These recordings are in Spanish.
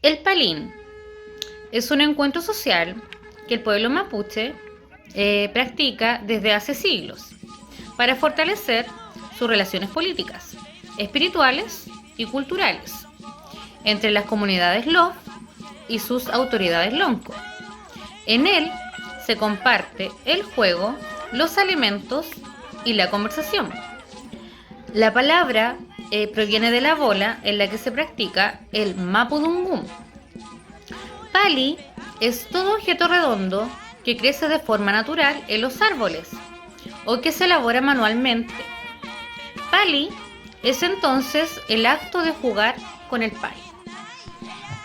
El Palín es un encuentro social que el pueblo mapuche practica desde hace siglos para fortalecer sus relaciones políticas, espirituales y culturales entre las comunidades Lof y sus autoridades Lonco. En él se comparte el juego, los alimentos y la conversación. La palabra proviene de la bola en la que se practica el mapudungún. Pali es todo objeto redondo que crece de forma natural en los árboles o que se elabora manualmente. Pali es entonces el acto de jugar con el pali.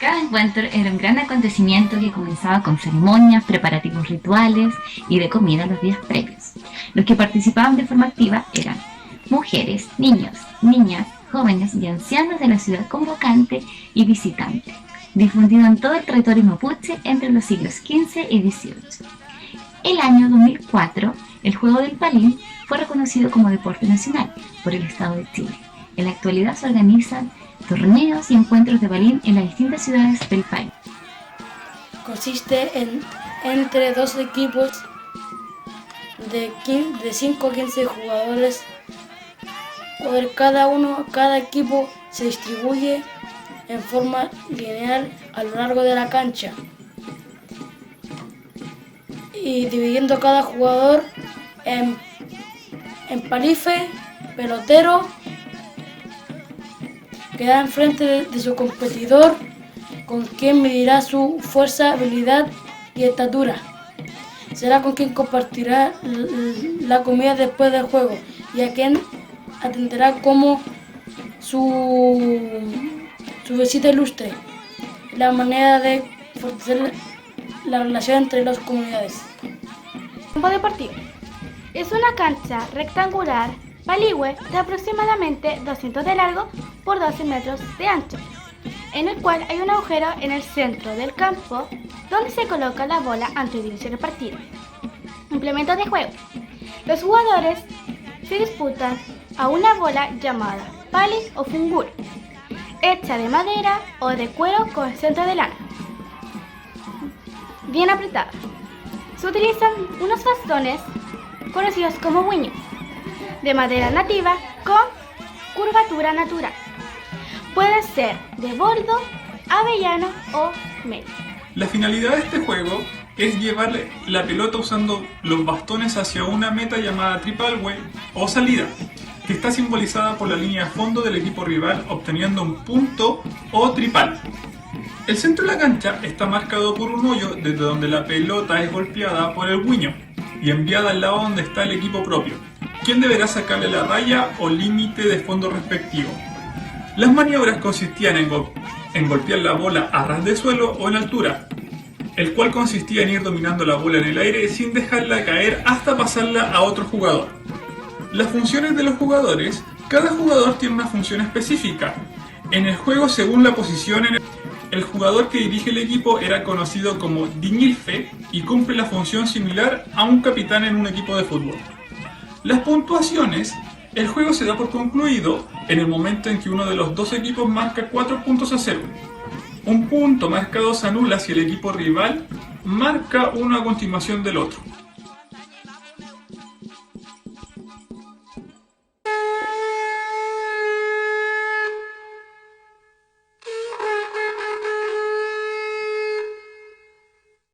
Cada encuentro era un gran acontecimiento que comenzaba con ceremonias, preparativos rituales y de comida los días previos. Los que participaban de forma activa eran mujeres, niños, niñas, jóvenes y ancianos de la ciudad convocante y visitante, difundido en todo el territorio mapuche entre los siglos XV y XVIII. El año 2004, el juego del palín fue reconocido como deporte nacional por el Estado de Chile. En la actualidad se organizan torneos y encuentros de palín en las distintas ciudades del país. Consiste entre dos equipos de 5 a 15 jugadores. Cada equipo se distribuye en forma lineal a lo largo de la cancha y dividiendo cada jugador en palife, pelotero, que da enfrente de su competidor, con quien medirá su fuerza, habilidad y estatura. Será con quien compartirá la comida después del juego y a quien atenderá como su visita ilustre, la manera de fortalecer la relación entre las comunidades. Campo deportivo. Es una cancha rectangular paligüe de aproximadamente 200 de largo por 12 metros de ancho, en el cual hay un agujero en el centro del campo donde se coloca la bola antes de iniciar el partido. Implementos de juego. Los jugadores se disputan a una bola llamada pali o fungur, hecha de madera o de cuero con centro de lana, bien apretada. Se utilizan unos bastones conocidos como huiño, de madera nativa con curvatura natural. Puede ser de bordo, avellano o medio. La finalidad de este juego es llevar la pelota usando los bastones hacia una meta llamada tripalway o salida, que está simbolizada por la línea de fondo del equipo rival obteniendo un punto o tripal. El centro de la cancha está marcado por un hoyo desde donde la pelota es golpeada por el guiño y enviada al lado donde está el equipo propio, quien deberá sacarle la raya o límite de fondo respectivo. Las maniobras consistían en golpear la bola a ras de suelo o en altura, el cual consistía en ir dominando la bola en el aire sin dejarla caer hasta pasarla a otro jugador. Las funciones de los jugadores. Cada jugador tiene una función específica. En el juego, según la posición el jugador que dirige el equipo era conocido como Diñilfe y cumple la función similar a un capitán en un equipo de fútbol. Las puntuaciones. El juego se da por concluido en el momento en que uno de los dos equipos marca 4 puntos a 0. Un punto marcado se anula si el equipo rival marca uno a continuación del otro.